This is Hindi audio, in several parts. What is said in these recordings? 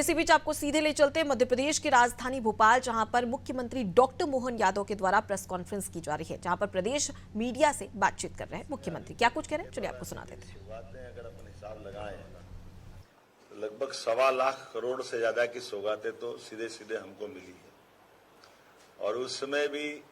इसी बीच आपको सीधे ले चलते हैं मध्य प्रदेश की राजधानी भोपाल, जहां पर मुख्यमंत्री डॉक्टर मोहन यादव के द्वारा प्रेस कॉन्फ्रेंस की जा रही है, जहां पर प्रदेश मीडिया से बातचीत कर रहे हैं मुख्यमंत्री। क्या कुछ कह रहे हैं, चलिए आपको सुना देते हैं। अगर अपन हिसाब लगाएं तो लगभग 1.25 करोड़ से ज्यादा की सौगातें तो सीधे सीधे हमको मिली है, और उसमें भी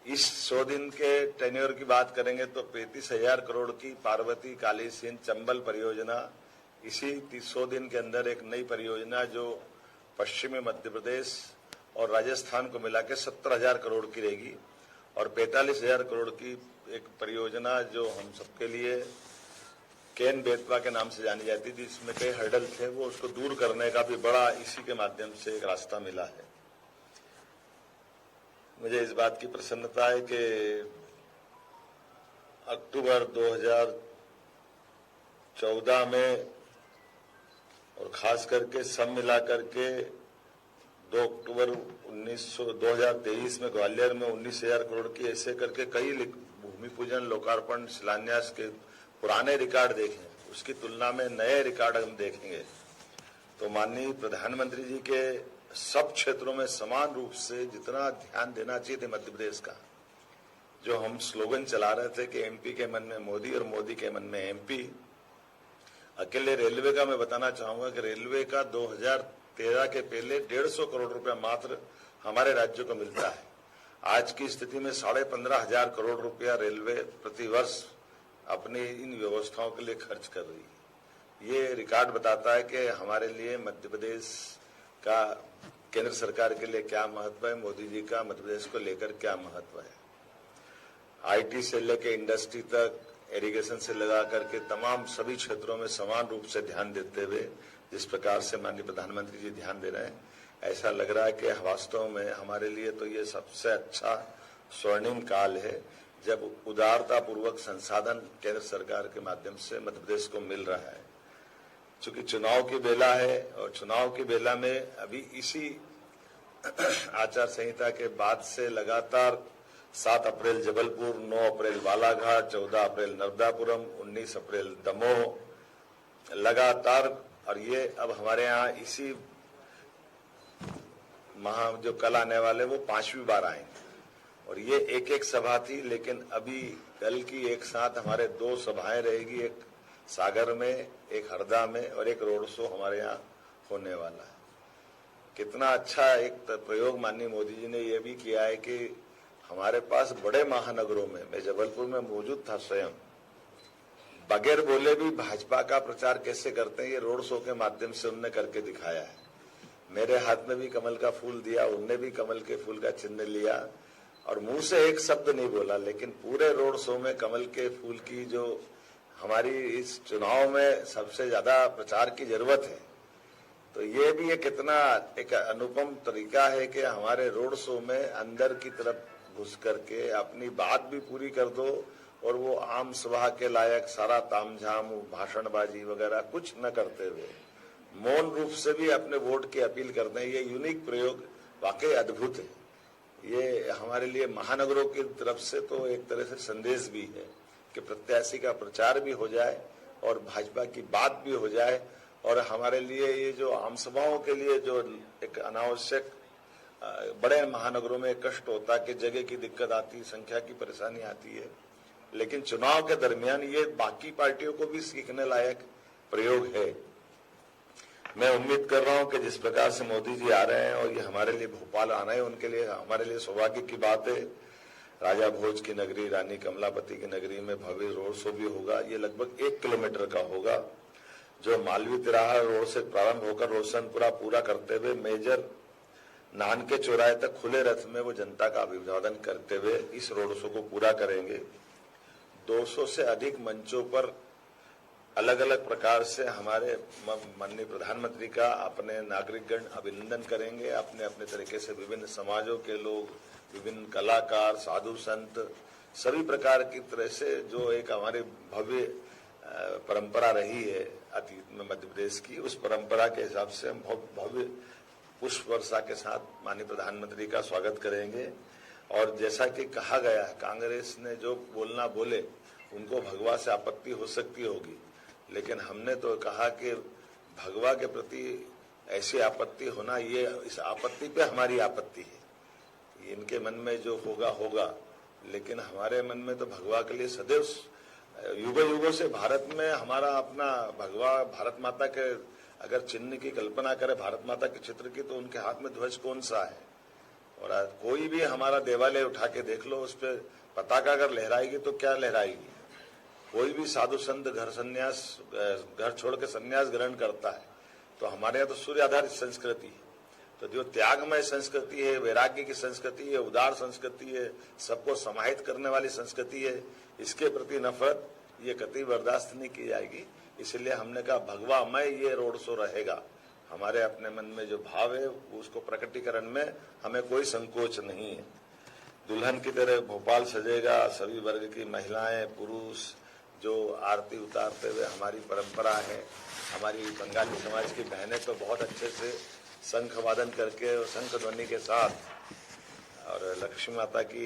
इस 100 दिन के टेन्योर की बात करेंगे तो 35,000 करोड़ की पार्वती काली सिंध चंबल परियोजना, इसी 100 दिन के अंदर एक नई परियोजना जो पश्चिमी मध्य प्रदेश और राजस्थान को मिला के 70,000 करोड़ की रहेगी, और 45,000 करोड़ की एक परियोजना जो हम सबके लिए केन बेतवा के नाम से जानी जाती थी, जिसमें कई हर्डल थे, वो उसको दूर करने का भी बड़ा इसी के माध्यम से एक रास्ता मिला है। मुझे इस बात की प्रसन्नता है कि अक्टूबर 2014 में और खास करके सब मिलाकर के 2 अक्टूबर 2023 में ग्वालियर में 19,000 करोड़ की ऐसे करके कई भूमि पूजन, लोकार्पण, शिलान्यास के पुराने रिकॉर्ड देखें, उसकी तुलना में नए रिकॉर्ड हम देखेंगे तो माननीय प्रधानमंत्री जी के सब क्षेत्रों में समान रूप से जितना ध्यान देना चाहिए थे मध्य प्रदेश का, जो हम स्लोगन चला रहे थे कि एमपी के मन में मोदी और मोदी के मन में एमपी। अकेले रेलवे का मैं बताना चाहूंगा कि रेलवे का 2013 के पहले 150 करोड़ रुपया मात्र हमारे राज्य को मिलता है। आज की स्थिति में 15,500 करोड़ रुपया रेलवे प्रतिवर्ष अपनी इन व्यवस्थाओं के लिए खर्च कर रही है। ये रिकॉर्ड बताता है कि हमारे लिए मध्य प्रदेश का केंद्र सरकार के लिए क्या महत्व है, मोदी जी का मध्य प्रदेश को लेकर क्या महत्व है। आईटी से लेकर इंडस्ट्री तक, इरिगेशन से लगा करके तमाम सभी क्षेत्रों में समान रूप से ध्यान देते हुए जिस प्रकार से माननीय प्रधानमंत्री जी ध्यान दे रहे हैं, ऐसा लग रहा है कि वास्तव में हमारे लिए तो ये सबसे अच्छा स्वर्णिम काल है, जब उदारता पूर्वक संसाधन केंद्र सरकार के माध्यम से मध्य प्रदेश को मिल रहा है। चूंकि चुनाव की बेला है और चुनाव की बेला में अभी इसी आचार संहिता के बाद से लगातार 7 अप्रैल जबलपुर, 9 अप्रैल बालाघाट, 14 अप्रैल नर्मदापुरम, 19 अप्रैल दमोह लगातार, और ये अब हमारे यहाँ इसी माह जो कल आने वाले वो 5वीं बार आएंगे, और ये एक सभा थी, लेकिन अभी कल की एक साथ हमारे 2 सभाएं रहेगी, एक सागर में, एक हरदा में, और एक रोड शो हमारे यहाँ होने वाला है। कितना अच्छा एक प्रयोग माननीय मोदी जी ने यह भी किया है कि हमारे पास बड़े महानगरों में, मैं जबलपुर में मौजूद था स्वयं, बगैर बोले भी भाजपा का प्रचार कैसे करते हैं ये रोड शो के माध्यम से उन्होंने करके दिखाया है। मेरे हाथ में भी कमल का फूल दिया, उनने भी कमल के फूल का चिन्ह लिया, और मुंह से एक शब्द नहीं बोला, लेकिन पूरे रोड शो में कमल के फूल की जो हमारी इस चुनाव में सबसे ज्यादा प्रचार की जरूरत है, तो ये भी एक कितना एक अनुपम तरीका है कि हमारे रोड शो में अंदर की तरफ घुस करके अपनी बात भी पूरी कर दो, और वो आम सभा के लायक सारा तामझाम, भाषणबाजी वगैरह कुछ न करते हुए मौन रूप से भी अपने वोट की अपील करते हैं। ये यूनिक प्रयोग वाकई अद्भुत है। ये हमारे लिए महानगरों की तरफ से तो एक तरह से संदेश भी है कि प्रत्याशी का प्रचार भी हो जाए और भाजपा की बात भी हो जाए, और हमारे लिए ये जो आम सभाओं के लिए जो एक अनावश्यक बड़े महानगरों में कष्ट होता है कि जगह की दिक्कत आती, संख्या की परेशानी आती है, लेकिन चुनाव के दरमियान ये बाकी पार्टियों को भी सीखने लायक प्रयोग है। मैं उम्मीद कर रहा हूं कि जिस प्रकार से मोदी जी आ रहे हैं और ये हमारे लिए भोपाल आना है, उनके लिए हमारे लिए सौभाग्य की बात है। राजा भोज की नगरी, रानी कमलापति की नगरी में भव्य रोड शो भी होगा। ये लगभग 1 किलोमीटर का होगा, जो मालवीय तिराहा रोड से प्रारंभ होकर रोशनपुरा पूरा करते हुए मेजर नानके चौराहे तक खुले रथ में वो जनता का अभिवादन करते हुए इस रोड शो को पूरा करेंगे। 200 से अधिक मंचों पर अलग अलग प्रकार से हमारे माननीय प्रधानमंत्री का अपने नागरिकगण अभिनंदन करेंगे। अपने अपने तरीके से विभिन्न समाजों के लोग, विभिन्न कलाकार, साधु संत, सभी प्रकार की तरह से जो एक हमारी भव्य परंपरा रही है अतीत में मध्य प्रदेश की, उस परंपरा के हिसाब से हम भव्य पुष्प वर्षा के साथ माननीय प्रधानमंत्री का स्वागत करेंगे। और जैसा कि कहा गया है, कांग्रेस ने जो बोलना बोले, उनको भगवा से आपत्ति हो सकती होगी, लेकिन हमने तो कहा कि भगवा के प्रति ऐसी आपत्ति होना, ये इस आपत्ति पे हमारी आपत्ति है। इनके मन में जो होगा होगा, लेकिन हमारे मन में तो भगवा के लिए सदैव युगों युगों से भारत में हमारा अपना भगवा, भारत माता के अगर चिन्ह की कल्पना करें, भारत माता के चित्र की, तो उनके हाथ में ध्वज कौन सा है? और आज कोई भी हमारा देवालय उठा के देख लो, उस पर पताका अगर लहराएगी तो क्या लहराएगी? कोई भी साधु संत घर छोड़ के संन्यास ग्रहण करता है। तो हमारे यहाँ तो सूर्य आधारित संस्कृति है। तो जो त्यागमय संस्कृति है, वैराग्य की संस्कृति है, उदार संस्कृति है, सबको समाहित करने वाली संस्कृति है, इसके प्रति नफरत ये कतई बर्दाश्त नहीं की जाएगी। इसलिए हमने कहा भगवामय ये रोड शो रहेगा। हमारे अपने मन में जो भाव है उसको प्रकटीकरण में हमें कोई संकोच नहीं है। दुल्हन की तरह भोपाल सजेगा, सभी वर्ग की महिलाएं, पुरुष जो आरती उतारते हुए हमारी परंपरा है। हमारी बंगाली समाज की बहनें तो बहुत अच्छे से शंख वादन करके और शंख ध्वनि के साथ, और लक्ष्मी माता की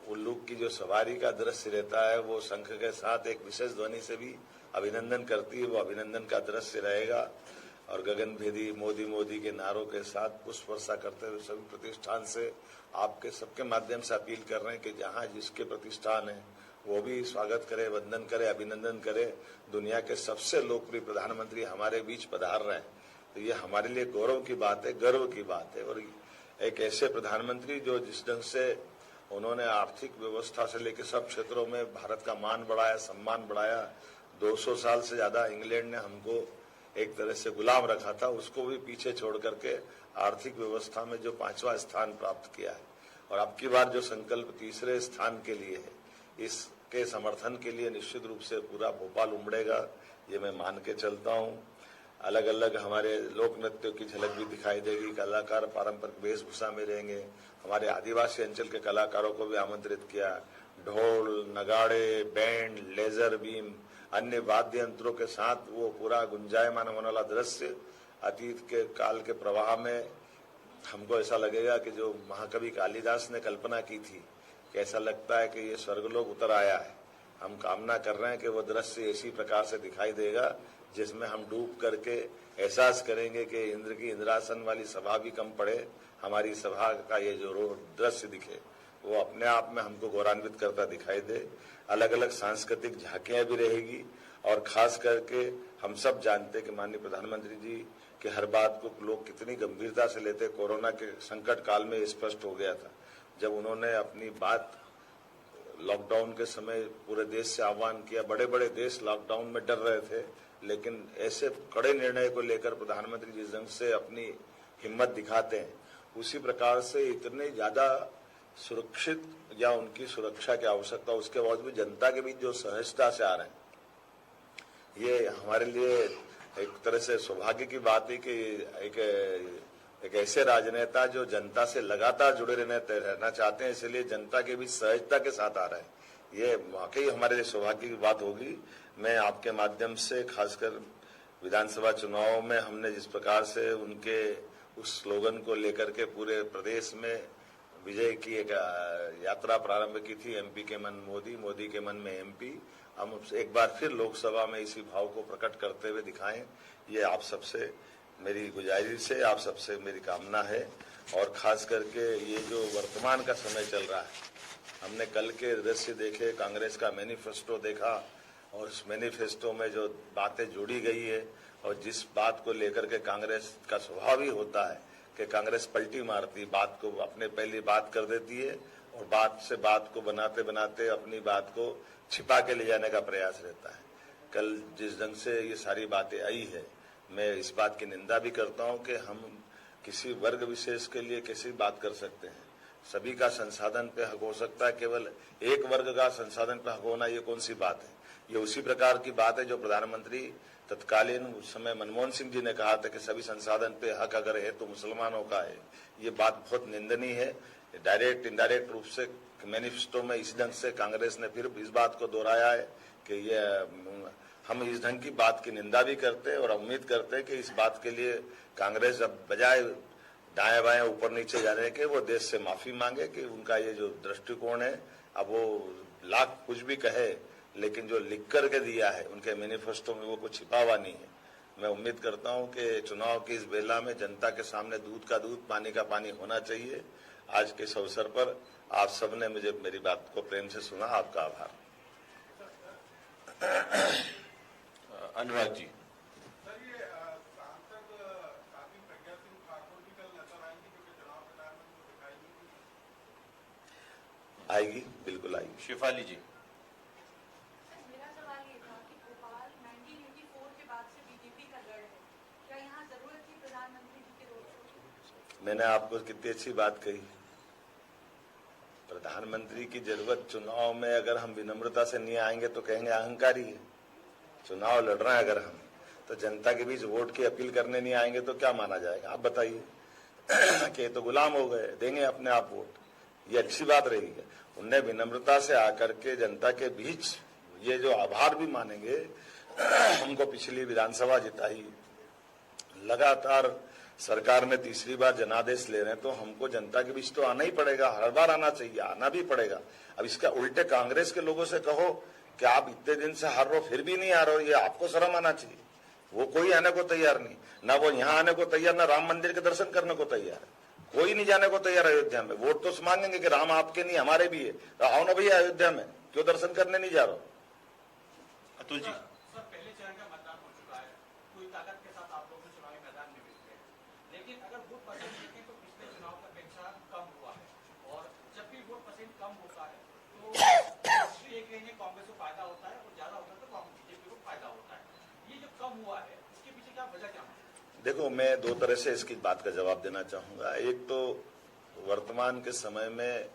उल्लू की जो सवारी का दृश्य रहता है वो शंख के साथ एक विशेष ध्वनि से भी अभिनंदन करती है। वो अभिनंदन का दृश्य रहेगा। और गगनभेदी मोदी मोदी के नारों के साथ पुष्प वर्षा करते हुए सभी प्रतिष्ठान से आपके सबके माध्यम से अपील कर रहे हैं कि जहाँ जिसके प्रतिष्ठान है वो भी स्वागत करे, वंदन करे, अभिनंदन करे। दुनिया के सबसे लोकप्रिय प्रधानमंत्री हमारे बीच पधार रहे हैं, तो ये हमारे लिए गौरव की बात है, गर्व की बात है। और एक ऐसे प्रधानमंत्री जो जिस ढंग से उन्होंने आर्थिक व्यवस्था से लेकर सब क्षेत्रों में भारत का मान बढ़ाया, सम्मान बढ़ाया। 200 साल से ज्यादा इंग्लैंड ने हमको एक तरह से गुलाम रखा था, उसको भी पीछे छोड़ करके आर्थिक व्यवस्था में जो 5वां स्थान प्राप्त किया है। और अब की बार जो संकल्प तीसरे स्थान के लिए है, इसके समर्थन के लिए निश्चित रूप से पूरा भोपाल उमड़ेगा, ये मैं मान के चलता हूँ। अलग अलग हमारे लोक नृत्यों की झलक भी दिखाई देगी। कलाकार पारंपरिक वेशभूषा में रहेंगे। हमारे आदिवासी अंचल के कलाकारों को भी आमंत्रित किया। ढोल, नगाड़े, बैंड, लेजर बीम, अन्य वाद्य यंत्रों के साथ वो पूरा गुंजायमान होने वाला दृश्य अतीत के काल के प्रवाह में हमको ऐसा लगेगा कि जो महाकवि कालिदास ने कल्पना की थी, कि ऐसा लगता है कि ये स्वर्गलोक उतर आया है। हम कामना कर रहे हैं कि वो दृश्य इसी प्रकार से दिखाई देगा जिसमें हम डूब करके एहसास करेंगे कि इंद्र की इंद्रासन वाली सभा भी कम पड़े, हमारी सभा का ये जो दृश्य दिखे वो अपने आप में हमको गौरवान्वित करता दिखाई दे। अलग अलग सांस्कृतिक झांकियां भी रहेगी। और खास करके हम सब जानते कि माननीय प्रधानमंत्री जी कि हर बात को लोग कितनी गंभीरता से लेते। कोरोना के संकट काल में स्पष्ट हो गया था जब उन्होंने अपनी बात लॉकडाउन के समय पूरे देश से आह्वान किया। बड़े बड़े देश लॉकडाउन में डर रहे थे, लेकिन ऐसे कड़े निर्णय को लेकर प्रधानमंत्री जिस ढंग से अपनी हिम्मत दिखाते हैं, उसी प्रकार से इतने ज्यादा सुरक्षित या उनकी सुरक्षा की आवश्यकता उसके बावजूद भी जनता के बीच जो सहजता से आ रहे हैं, ये हमारे लिए एक तरह से सौभाग्य की बात है कि एक ऐसे राजनेता जो जनता से लगातार जुड़े रहना चाहते हैं, इसलिए जनता के बीच सहजता के साथ आ रहे हैं। ये वाकई हमारे लिए सौभाग्य की बात होगी। मैं आपके माध्यम से खासकर विधानसभा चुनाव में हमने जिस प्रकार से उनके उस स्लोगन को लेकर के पूरे प्रदेश में विजय की एक यात्रा प्रारंभ की थी, एमपी के मन मोदी, मोदी के मन में एमपी, हम एक बार फिर लोकसभा में इसी भाव को प्रकट करते हुए दिखाएं। ये आप सबसे मेरी गुजारिश है, आप सबसे मेरी कामना है। और खास करके ये जो वर्तमान का समय चल रहा है, हमने कल के दृश्य देखे, कांग्रेस का मैनिफेस्टो देखा और उस मैनिफेस्टो में जो बातें जोड़ी गई है और जिस बात को लेकर के कांग्रेस का स्वभाव ही होता है कि कांग्रेस पलटी मारती, बात को अपने पहली बात कर देती है और बात से बात को बनाते बनाते अपनी बात को छिपा के ले जाने का प्रयास रहता है। कल जिस ढंग से ये सारी बातें आई है, मैं इस बात की निंदा भी करता हूं कि हम किसी वर्ग विशेष के लिए कैसी बात कर सकते हैं। सभी का संसाधन पे हक हो सकता है, केवल एक वर्ग का संसाधन पे हक होना ये कौन सी बात है? ये उसी प्रकार की बात है जो प्रधानमंत्री तत्कालीन उस समय मनमोहन सिंह जी ने कहा था कि सभी संसाधन पे हक अगर है तो मुसलमानों का है। ये बात बहुत निंदनीय है। डायरेक्ट इनडायरेक्ट रूप से मैनिफेस्टो में इस ढंग से कांग्रेस ने फिर इस बात को दोहराया है कि ये हम इस ढंग की बात की निंदा भी करते हैं और उम्मीद करते हैं कि इस बात के लिए कांग्रेस अब बजाय दाएं बाएं ऊपर नीचे जाने के वो देश से माफी मांगे कि उनका ये जो दृष्टिकोण है, अब वो लाख कुछ भी कहे लेकिन जो लिख करके दिया है उनके मैनिफेस्टो में वो कुछ छिपा हुआ नहीं है। मैं उम्मीद करता हूं कि चुनाव की इस बेला में जनता के सामने दूध का दूध, पानी का पानी होना चाहिए। आज के इस अवसर पर आप सबने मुझे मेरी बात को प्रेम से सुना, आपका आभार। अनुराग जी। आएगी, बिल्कुल आएगी। शिफाली जी। मेरा सवाल ये था कि भोपाल 1984 के बाद से बीजेपी का गढ़ है, क्या यहाँ जरूरत थी प्रधानमंत्री जी के रोड शो की? मैंने आपको कितनी अच्छी बात कही। प्रधानमंत्री की जरूरत चुनाव में अगर हम विनम्रता से नहीं आएंगे तो कहेंगे अहंकारी है। चुनाव लड़ रहे हैं अगर हम, तो जनता के बीच वोट की अपील करने नहीं आएंगे तो क्या माना जाएगा? आप बताइए कि तो गुलाम हो गए, देंगे अपने आप वोट, ये अच्छी बात रही है। उनने विनम्रता से आकर के जनता के बीच ये जो आभार भी मानेंगे, हमको पिछली विधानसभा जिताई, लगातार सरकार में तीसरी बार जनादेश ले रहे हैं, तो हमको जनता के बीच तो आना ही पड़ेगा, हर बार आना चाहिए, आना भी पड़ेगा। अब इसका उल्टे कांग्रेस के लोगों से कहो कि आप इतने दिन से हार रहे हो फिर भी नहीं आ रहे हो, ये आपको शर्म आना चाहिए। वो कोई आने को तैयार नहीं, ना वो यहाँ आने को तैयार, ना राम मंदिर के दर्शन करने को तैयार है, कोई नहीं जाने को तैयार अयोध्या में। वोट तो मांगेंगे कि राम आपके नहीं हमारे भी है, तो आओ ना भैया अयोध्या में, क्यों दर्शन करने नहीं जा रहे हो? अतुल जी। सर, पहले चरण का मतदान हो चुका है, पूरी ताकत के साथ आप लोग चुनावी मैदान में भी थे, लेकिन अगर वोट परसेंट देखें तो पिछले चुनाव की अपेक्षा कम हुआ है, और जब भी वोट परसेंट कम होता है तो एक रहेंगे कांग्रेस को फायदा होता है, और ज्यादा होता है तो बीजेपी को फायदा होता है। ये जो कम हुआ है इसके पीछे क्या वजह क्या है? देखो, मैं दो तरह से इसकी बात का जवाब देना चाहूंगा। एक तो वर्तमान के समय में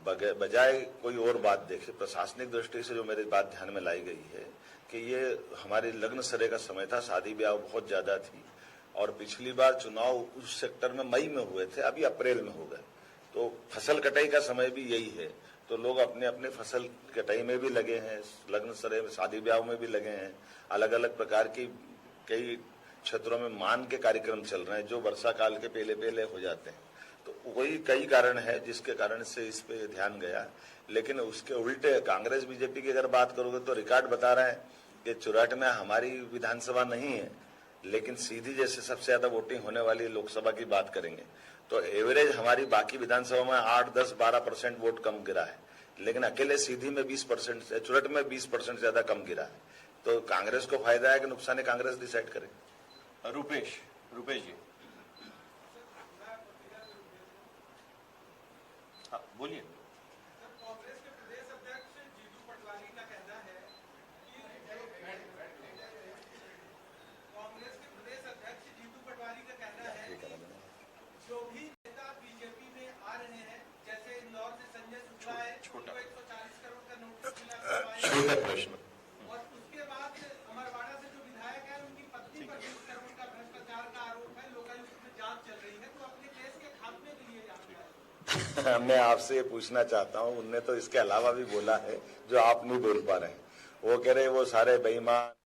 बजाय कोई और बात देखे, प्रशासनिक दृष्टि से जो मेरी बात ध्यान में लाई गई है कि ये हमारी लग्न सरे का समय था, शादी ब्याह बहुत ज्यादा थी, और पिछली बार चुनाव उस सेक्टर में मई में हुए थे, अभी अप्रैल में हो गए, तो फसल कटाई का समय भी यही है, तो लोग अपने अपने फसल कटाई में भी लगे हैं, लग्न सरे में, शादी ब्याह में भी लगे हैं। अलग अलग प्रकार की कई क्षेत्रों में मान के कार्यक्रम चल रहे हैं जो वर्षा काल के पहले पहले हो जाते हैं, तो वही कई कारण है जिसके कारण से इस पे ध्यान गया। लेकिन उसके उल्टे कांग्रेस बीजेपी की अगर बात करोगे तो रिकॉर्ड बता रहे हैं कि चुराट में हमारी विधानसभा नहीं है, लेकिन सीधी जैसे सबसे ज्यादा वोटिंग होने वाली लोकसभा की बात करेंगे तो एवरेज हमारी बाकी विधानसभा में 8, 10, 12% वोट कम गिरा है, लेकिन अकेले सीधी में 20%, चुरट में 20% ज्यादा कम गिरा है। तो कांग्रेस को फायदा है कि नुकसान है, कांग्रेस डिसाइड करे। रुपेश जी। हाँ, बोलिए। कांग्रेस के प्रदेश अध्यक्ष जीतू पटवारी का कहना है कि जो भी नेता बीजेपी में आ रहे हैं, जैसे इंदौर से संजय शुक्ला है, उनको 140 करोड़ का नोटिस मिला, छोटा प्रश्न। और उसके बाद अमरवाड़ा से जो विधायक है उनकी पत्नी पर 20 करोड़ का भ्रष्टाचार का आरोप है, लोकायुक्त में जांच चल रही है, तो अपने केस के खात्मे के लिए मैं आपसे ये पूछना चाहता हूँ, उनने तो इसके अलावा भी बोला है जो आप नहीं बोल पा रहे हैं। वो कह रहे वो सारे बेईमान